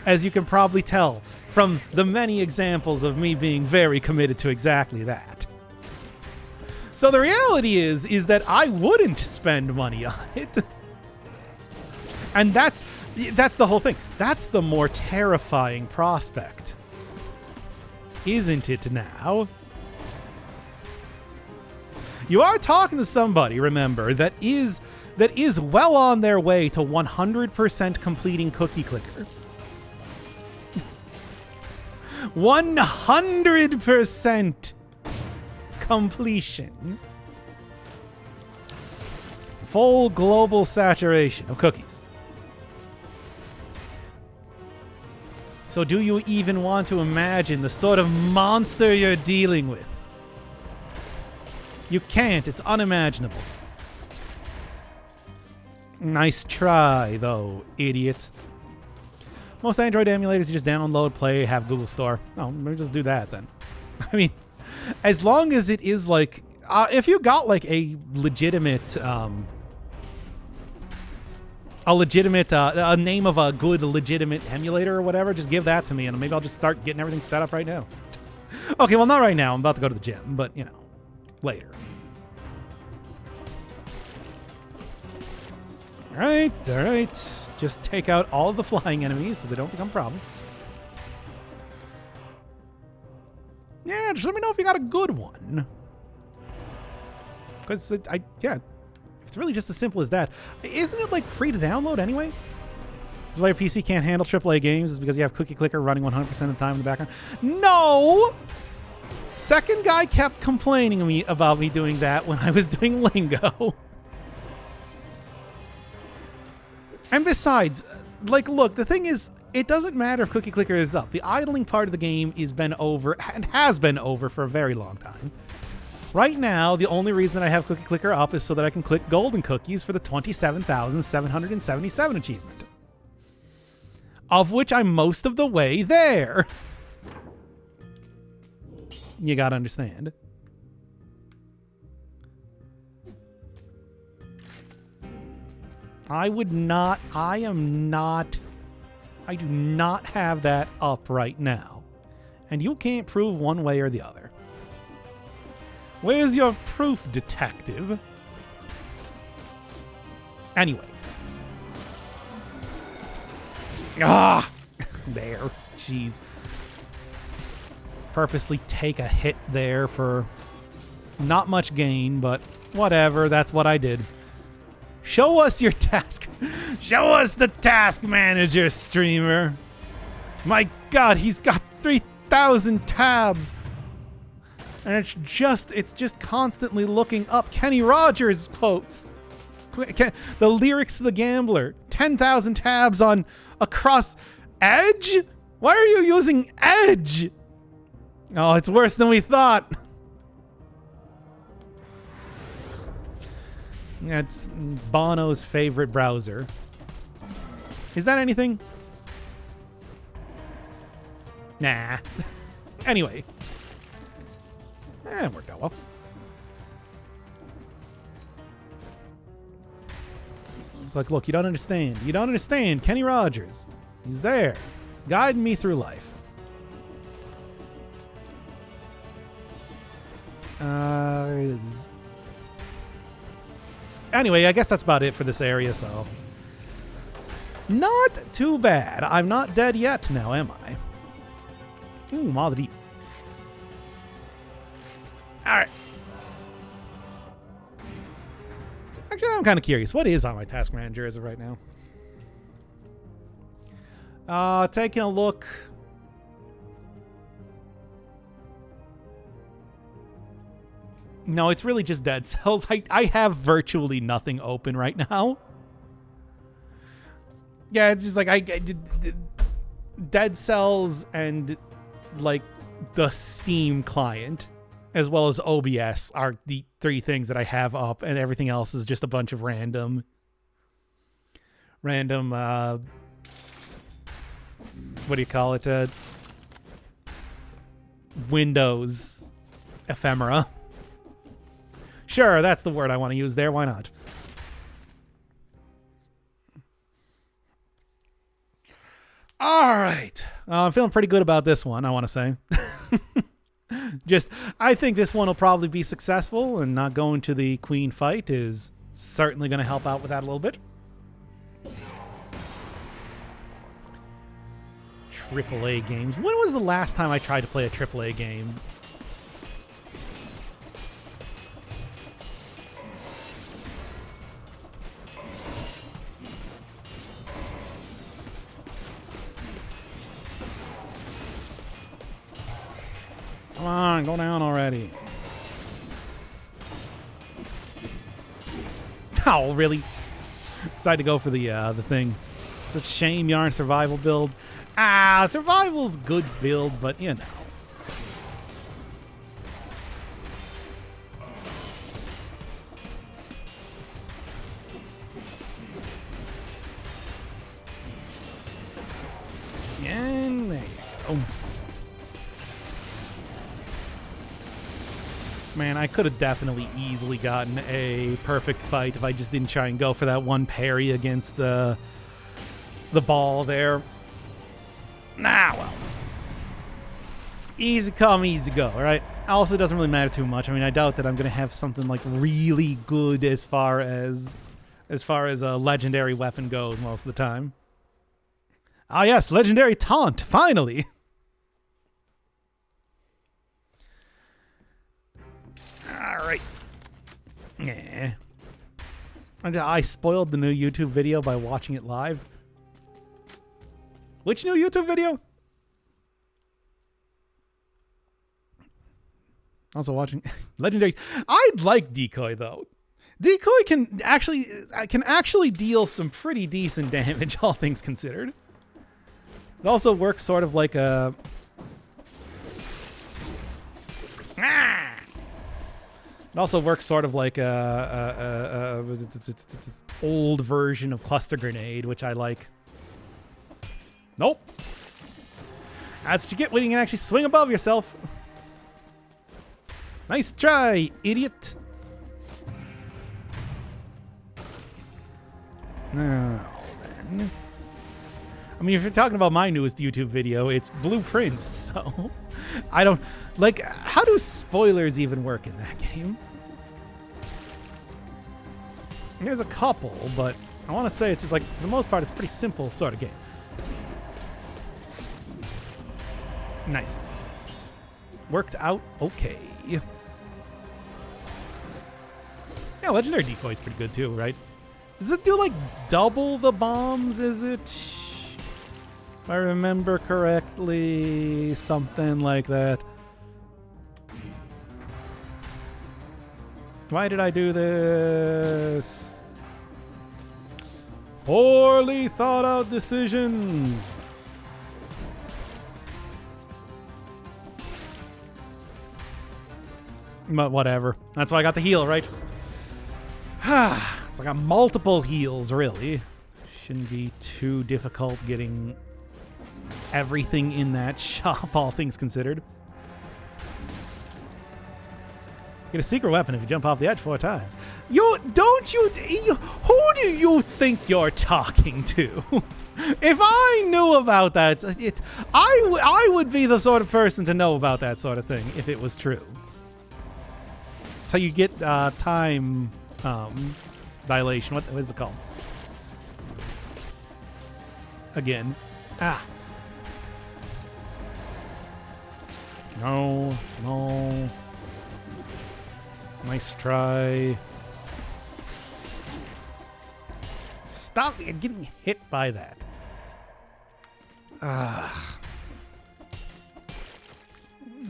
As you can probably tell from the many examples of me being very committed to exactly that. So the reality is that I wouldn't spend money on it. And that's the whole thing. That's the more terrifying prospect. Isn't it now? You are talking to somebody, remember, that is well on their way to 100% completing Cookie Clicker. 100% completion. Full global saturation of cookies. So do you even want to imagine the sort of monster you're dealing with? You can't. It's unimaginable. Nice try, though, idiot. Most Android emulators you just download, play, have Google Store. Oh, maybe just do that then. I mean, as long as it is like, if you got like a legitimate, a name of a good legitimate emulator or whatever, just give that to me and maybe I'll just start getting everything set up right now. Okay, well, not right now. I'm about to go to the gym, but you know, later. All right. Just take out all of the flying enemies so they don't become a problem. Yeah, just let me know if you got a good one. Because, it's really just as simple as that. Isn't it, like, free to download anyway? This is why your PC can't handle AAA games, is because you have Cookie Clicker running 100% of the time in the background. No! Second guy kept complaining about me doing that when I was doing Lingo. And besides, like, look, the thing is, it doesn't matter if Cookie Clicker is up. The idling part of the game has been over, and has been over for a very long time. Right now, the only reason I have Cookie Clicker up is so that I can click golden cookies for the 27,777 achievement. Of which I'm most of the way there. You gotta understand. I do not have that up right now. And you can't prove one way or the other. Where's your proof, detective? Anyway. Ah! There. Jeez. Purposely take a hit there for not much gain, but whatever. That's what I did. Show us your task. Show us the task manager, streamer. My God, he's got 3,000 tabs. And it's just constantly looking up Kenny Rogers quotes. The lyrics to The Gambler. 10,000 tabs on across Edge? Why are you using Edge? Oh, it's worse than we thought. It's Bono's favorite browser. Is that anything? Nah. Anyway. It worked out well. It's like, look, you don't understand. You don't understand. Kenny Rogers. He's there. Guiding me through life. Anyway, I guess that's about it for this area, so. Not too bad. I'm not dead yet now, am I? Ooh, Madrid. Alright. Actually, I'm kind of curious. What is on my task manager as of right now? Taking a look. No, it's really just Dead Cells. I have virtually nothing open right now. Yeah, it's just like I did Dead Cells and like the Steam client as well as OBS are the three things that I have up, and everything else is just a bunch of random what do you call it? Windows ephemera. Sure, that's the word I want to use there. Why not? All right. I'm feeling pretty good about this one, I want to say. I think this one will probably be successful, and not going to the queen fight is certainly going to help out with that a little bit. AAA games. When was the last time I tried to play a AAA game? Come on, go down already. Wow, really? Decided to go for the thing. It's a shame you aren't survival build. Survival's good build, but you know. And there you go. Man, I could have definitely easily gotten a perfect fight if I just didn't try and go for that one parry against the ball there. Well. Easy come, easy go, right? Also, it doesn't really matter too much. I mean, I doubt that I'm going to have something like really good as far as a legendary weapon goes most of the time. Ah, yes, legendary taunt, finally. All right. Yeah. I spoiled the new YouTube video by watching it live. Which new YouTube video? Also watching legendary. I like Decoy though. Decoy can actually deal some pretty decent damage, all things considered. It also works sort of like a. It also works sort of like a old version of cluster grenade, which I like. Nope. That's what you get when you can actually swing above yourself. Nice try, idiot. Now then. I mean, if you're talking about my newest YouTube video, it's blueprints, so I don't like. How do spoilers even work in that game? There's a couple, but I want to say it's just like, for the most part, it's a pretty simple sort of game. Nice. Worked out okay. Yeah, Legendary Decoy is pretty good too, right? Does it do like double the bombs? Is it? If I remember correctly, something like that. Why did I do this? Poorly thought out decisions. But whatever. That's why I got the heal, right? So I got multiple heals, really. Shouldn't be too difficult getting everything in that shop, all things considered. Get a secret weapon if you jump off the edge 4 times. Who do you think you're talking to? If I knew about that, I would be the sort of person to know about that sort of thing if it was true. That's how you get time dilation. What is it called? Again. No. Nice try. Stop getting hit by that. I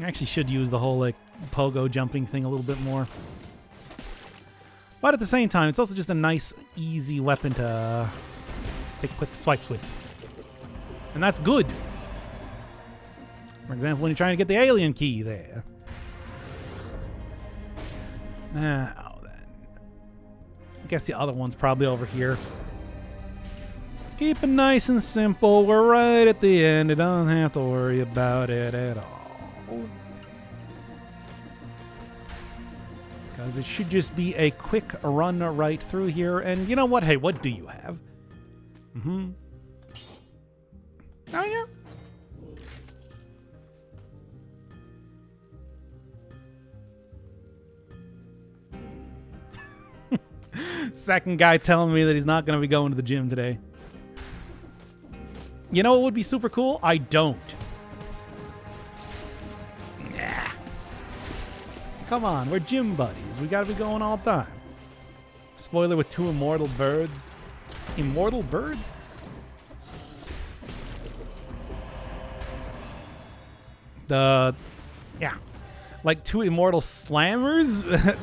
actually should use the whole like pogo jumping thing a little bit more. But at the same time, it's also just a nice, easy weapon to take quick swipes with. And that's good. For example, when you're trying to get the alien key there. Now then. I guess the other one's probably over here. Keep it nice and simple. We're right at the end. You don't have to worry about it at all. Because it should just be a quick run right through here. And you know what? Hey, what do you have? Oh, yeah. Second guy telling me that he's not going to be going to the gym today. You know what would be super cool? I don't. Yeah. Come on, we're gym buddies. We got to be going all the time. Spoiler with 2 immortal birds. Immortal birds? Like 2 immortal slammers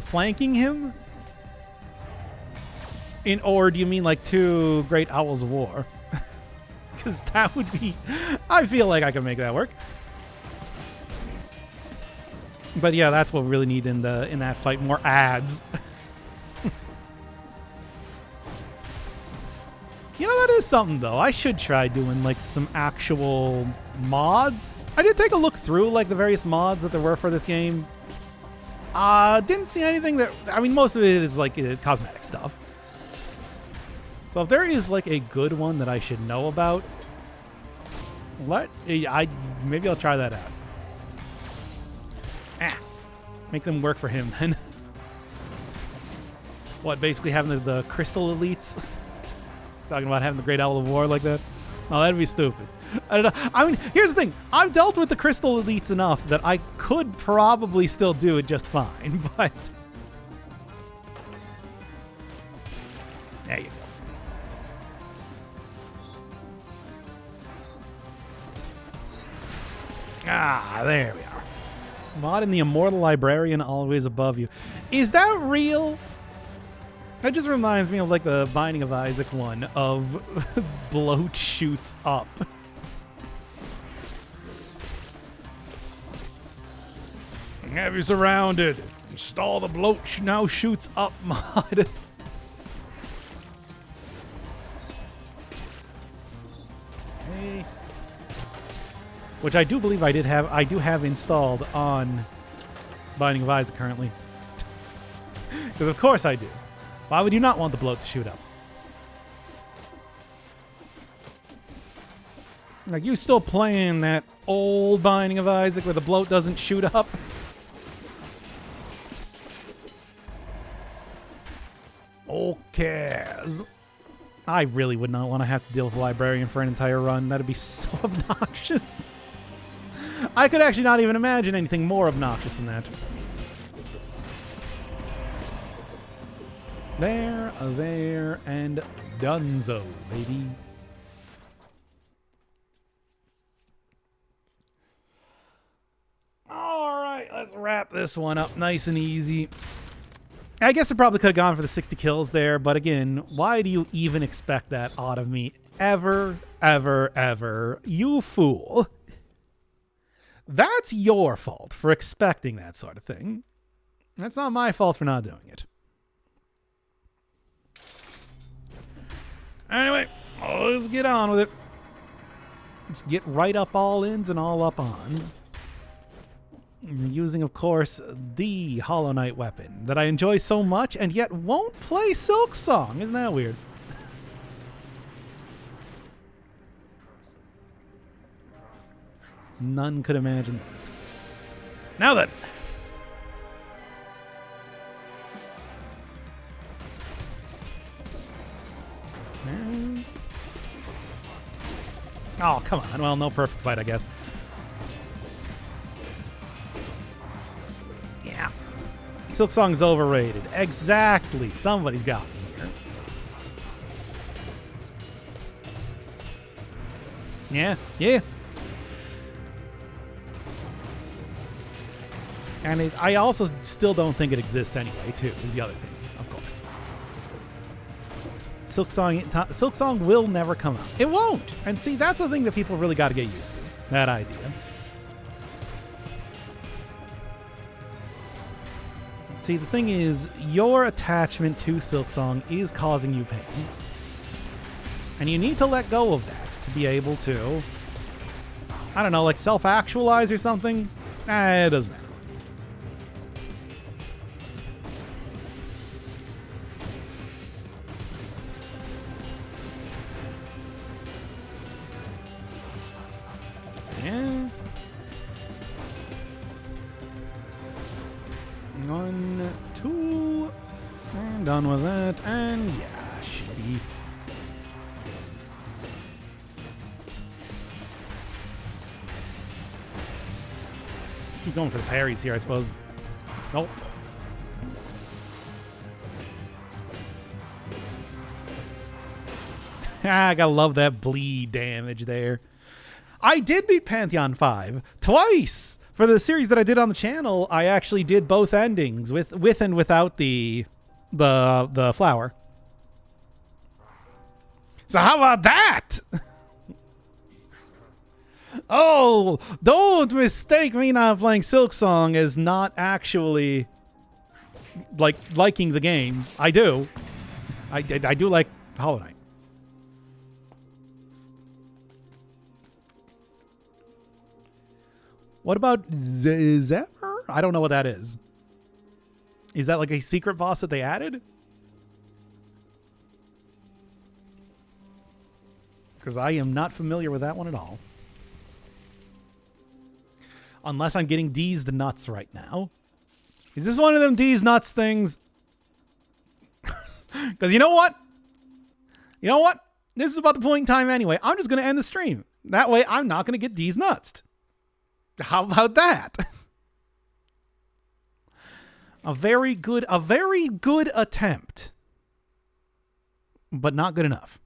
flanking him. Or do you mean like 2 Great Owls of War? Because that would be... I feel like I could make that work. But yeah, that's what we really need in that fight. More ads. You know, that is something, though. I should try doing, like, some actual mods. I did take a look through, like, the various mods that there were for this game. Didn't see anything that... I mean, most of it is, like, cosmetic stuff. So if there is, like, a good one that I should know about, maybe I'll try that out. Make them work for him, then. What, basically having the crystal elites? Talking about having the Great Owl of War like that? Oh, that'd be stupid. I don't know. I mean, here's the thing. I've dealt with the crystal elites enough that I could probably still do it just fine, but... There you go. There we are. Modding the Immortal Librarian always above you. Is that real? That just reminds me of like the Binding of Isaac one of bloat shoots up. Have you surrounded? Install the bloat now shoots up mod. Okay. Which I do believe I do have installed on Binding of Isaac currently. Because of course I do. Why would you not want the bloat to shoot up? Like, you still playing that old Binding of Isaac where the bloat doesn't shoot up? Okay. I really would not want to have to deal with a librarian for an entire run. That'd be so obnoxious. I could actually not even imagine anything more obnoxious than that. There, and donezo, baby. All right, let's wrap this one up nice and easy. I guess I probably could have gone for the 60 kills there, but again, why do you even expect that out of me? Ever, ever, ever. You fool. That's your fault for expecting that sort of thing. That's not my fault for not doing it. Anyway, let's get on with it. Let's get right up all ins and all up ons. Using, of course, the Hollow Knight weapon that I enjoy so much and yet won't play Silk Song. Isn't that weird? None could imagine that. Now then. Oh, come on. Well, no perfect fight, I guess. Yeah. Silk Song's overrated. Exactly. Somebody's got me here. Yeah. And I also still don't think it exists anyway, too, is the other thing, of course. Silk Song will never come out. It won't. And see, that's the thing that people really got to get used to. That idea. See, the thing is, your attachment to Silk Song is causing you pain. And you need to let go of that to be able to, I don't know, like self-actualize or something. It doesn't matter. Yeah. 1, 2, and done with that, and yeah, should be. Let's keep going for the parries here, I suppose. Nope. I gotta love that bleed damage there. I did beat Pantheon 5 twice. For the series that I did on the channel, I actually did both endings with and without the flower. So how about that? Oh, don't mistake me not playing Silk Song as not actually liking the game. I do. I do like Hollow Knight. What about Zephyr? I don't know what that is. Is that like a secret boss that they added? Because I am not familiar with that one at all. Unless I'm getting D's the nuts right now. Is this one of them D's nuts things? Because you know what? You know what? This is about the point in time anyway. I'm just going to end the stream. That way I'm not going to get D's nuts. How about that? A very good attempt. But not good enough.